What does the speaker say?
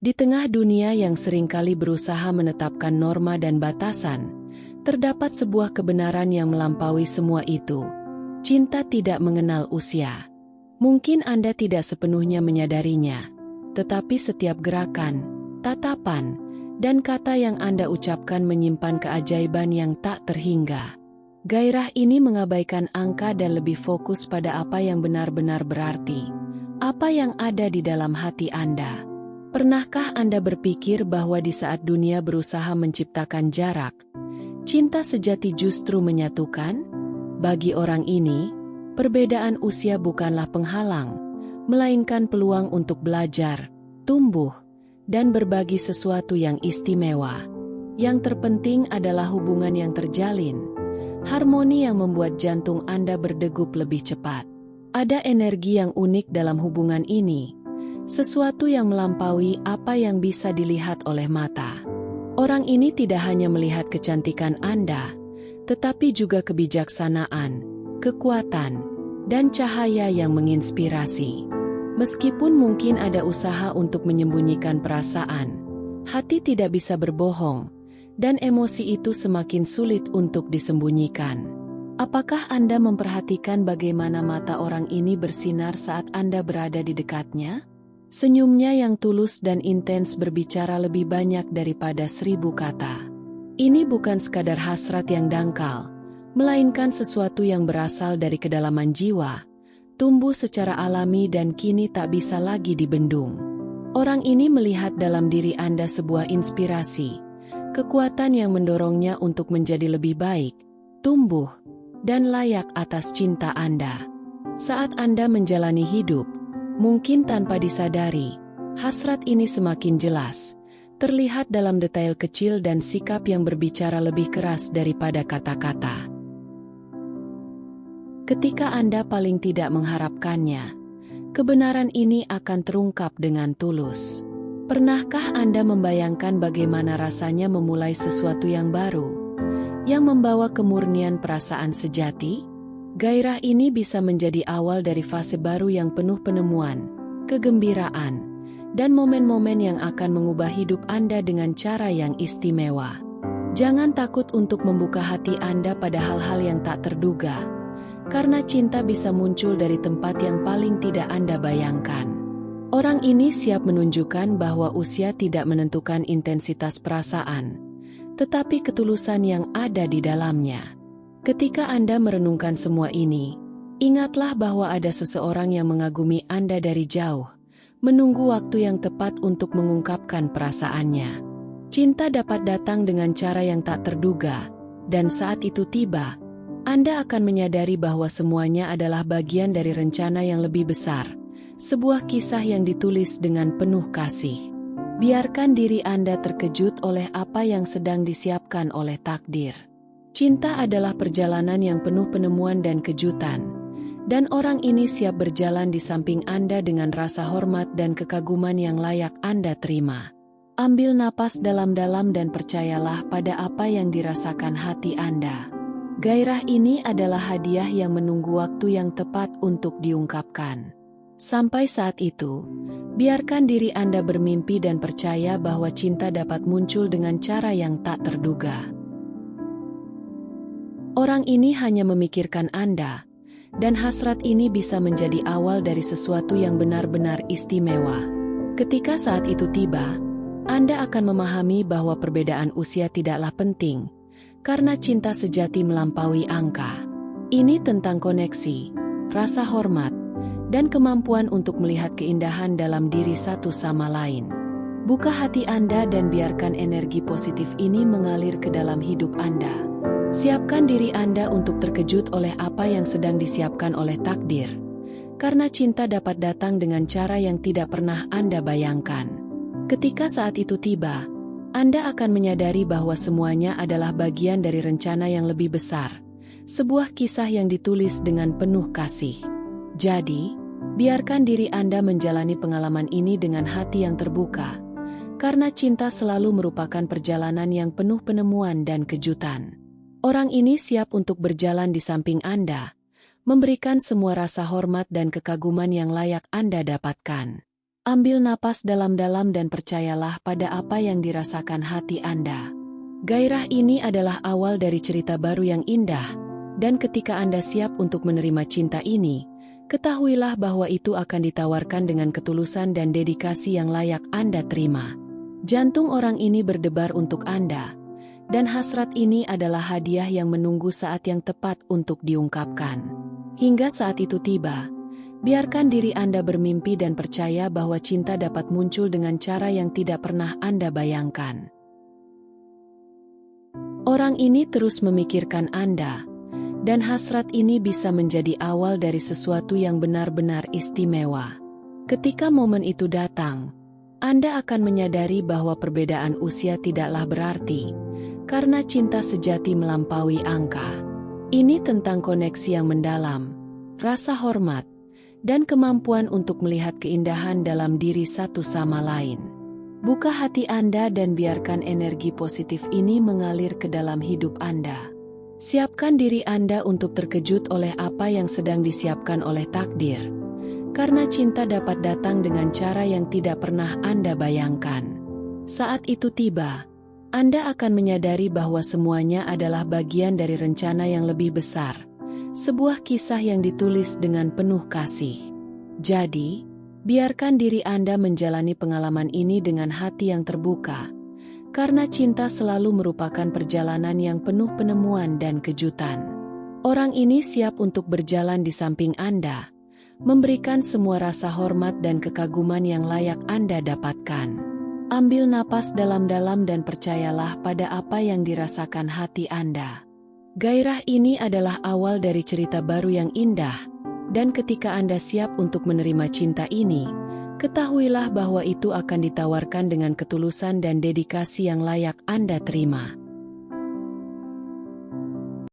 Di tengah dunia yang seringkali berusaha menetapkan norma dan batasan, terdapat sebuah kebenaran yang melampaui semua itu. Cinta tidak mengenal usia. Mungkin Anda tidak sepenuhnya menyadarinya, tetapi setiap gerakan, tatapan, dan kata yang Anda ucapkan menyimpan keajaiban yang tak terhingga. Gairah ini mengabaikan angka dan lebih fokus pada apa yang benar-benar berarti, apa yang ada di dalam hati Anda. Pernahkah Anda berpikir bahwa di saat dunia berusaha menciptakan jarak, cinta sejati justru menyatukan? Bagi orang ini, perbedaan usia bukanlah penghalang, melainkan peluang untuk belajar, tumbuh, dan berbagi sesuatu yang istimewa. Yang terpenting adalah hubungan yang terjalin, harmoni yang membuat jantung Anda berdegup lebih cepat. Ada energi yang unik dalam hubungan ini, sesuatu yang melampaui apa yang bisa dilihat oleh mata. Orang ini tidak hanya melihat kecantikan Anda, tetapi juga kebijaksanaan, kekuatan, dan cahaya yang menginspirasi. Meskipun mungkin ada usaha untuk menyembunyikan perasaan, hati tidak bisa berbohong, dan emosi itu semakin sulit untuk disembunyikan. Apakah Anda memperhatikan bagaimana mata orang ini bersinar saat Anda berada di dekatnya? Senyumnya yang tulus dan intens berbicara lebih banyak daripada 1000 kata. Ini bukan sekadar hasrat yang dangkal, melainkan sesuatu yang berasal dari kedalaman jiwa, tumbuh secara alami dan kini tak bisa lagi dibendung. Orang ini melihat dalam diri Anda sebuah inspirasi, kekuatan yang mendorongnya untuk menjadi lebih baik, tumbuh, dan layak atas cinta Anda. Saat Anda menjalani hidup, mungkin tanpa disadari, hasrat ini semakin jelas, terlihat dalam detail kecil dan sikap yang berbicara lebih keras daripada kata-kata. Ketika Anda paling tidak mengharapkannya, kebenaran ini akan terungkap dengan tulus. Pernahkah Anda membayangkan bagaimana rasanya memulai sesuatu yang baru, yang membawa kemurnian perasaan sejati? Gairah ini bisa menjadi awal dari fase baru yang penuh penemuan, kegembiraan, dan momen-momen yang akan mengubah hidup Anda dengan cara yang istimewa. Jangan takut untuk membuka hati Anda pada hal-hal yang tak terduga, karena cinta bisa muncul dari tempat yang paling tidak Anda bayangkan. Orang ini siap menunjukkan bahwa usia tidak menentukan intensitas perasaan, tetapi ketulusan yang ada di dalamnya. Ketika Anda merenungkan semua ini, ingatlah bahwa ada seseorang yang mengagumi Anda dari jauh, menunggu waktu yang tepat untuk mengungkapkan perasaannya. Cinta dapat datang dengan cara yang tak terduga, dan saat itu tiba, Anda akan menyadari bahwa semuanya adalah bagian dari rencana yang lebih besar, sebuah kisah yang ditulis dengan penuh kasih. Biarkan diri Anda terkejut oleh apa yang sedang disiapkan oleh takdir. Cinta adalah perjalanan yang penuh penemuan dan kejutan, dan orang ini siap berjalan di samping Anda dengan rasa hormat dan kekaguman yang layak Anda terima. Ambil napas dalam-dalam dan percayalah pada apa yang dirasakan hati Anda. Gairah ini adalah hadiah yang menunggu waktu yang tepat untuk diungkapkan. Sampai saat itu, biarkan diri Anda bermimpi dan percaya bahwa cinta dapat muncul dengan cara yang tak terduga. Orang ini hanya memikirkan Anda, dan hasrat ini bisa menjadi awal dari sesuatu yang benar-benar istimewa. Ketika saat itu tiba, Anda akan memahami bahwa perbedaan usia tidaklah penting, karena cinta sejati melampaui angka. Ini tentang koneksi, rasa hormat, dan kemampuan untuk melihat keindahan dalam diri satu sama lain. Buka hati Anda dan biarkan energi positif ini mengalir ke dalam hidup Anda. Siapkan diri Anda untuk terkejut oleh apa yang sedang disiapkan oleh takdir, karena cinta dapat datang dengan cara yang tidak pernah Anda bayangkan. Ketika saat itu tiba, Anda akan menyadari bahwa semuanya adalah bagian dari rencana yang lebih besar, sebuah kisah yang ditulis dengan penuh kasih. Jadi, biarkan diri Anda menjalani pengalaman ini dengan hati yang terbuka, karena cinta selalu merupakan perjalanan yang penuh penemuan dan kejutan. Orang ini siap untuk berjalan di samping Anda, memberikan semua rasa hormat dan kekaguman yang layak Anda dapatkan. Ambil napas dalam-dalam dan percayalah pada apa yang dirasakan hati Anda. Gairah ini adalah awal dari cerita baru yang indah, dan ketika Anda siap untuk menerima cinta ini, ketahuilah bahwa itu akan ditawarkan dengan ketulusan dan dedikasi yang layak Anda terima. Jantung orang ini berdebar untuk Anda, dan hasrat ini adalah hadiah yang menunggu saat yang tepat untuk diungkapkan. Hingga saat itu tiba, biarkan diri Anda bermimpi dan percaya bahwa cinta dapat muncul dengan cara yang tidak pernah Anda bayangkan. Orang ini terus memikirkan Anda, dan hasrat ini bisa menjadi awal dari sesuatu yang benar-benar istimewa. Ketika momen itu datang, Anda akan menyadari bahwa perbedaan usia tidaklah berarti, karena cinta sejati melampaui angka. Ini tentang koneksi yang mendalam, rasa hormat, dan kemampuan untuk melihat keindahan dalam diri satu sama lain. Buka hati Anda dan biarkan energi positif ini mengalir ke dalam hidup Anda. Siapkan diri Anda untuk terkejut oleh apa yang sedang disiapkan oleh takdir, karena cinta dapat datang dengan cara yang tidak pernah Anda bayangkan. Saat itu tiba, Anda akan menyadari bahwa semuanya adalah bagian dari rencana yang lebih besar, sebuah kisah yang ditulis dengan penuh kasih. Jadi, biarkan diri Anda menjalani pengalaman ini dengan hati yang terbuka, karena cinta selalu merupakan perjalanan yang penuh penemuan dan kejutan. Orang ini siap untuk berjalan di samping Anda, memberikan semua rasa hormat dan kekaguman yang layak Anda dapatkan. Ambil napas dalam-dalam dan percayalah pada apa yang dirasakan hati Anda. Gairah ini adalah awal dari cerita baru yang indah, dan ketika Anda siap untuk menerima cinta ini, ketahuilah bahwa itu akan ditawarkan dengan ketulusan dan dedikasi yang layak Anda terima.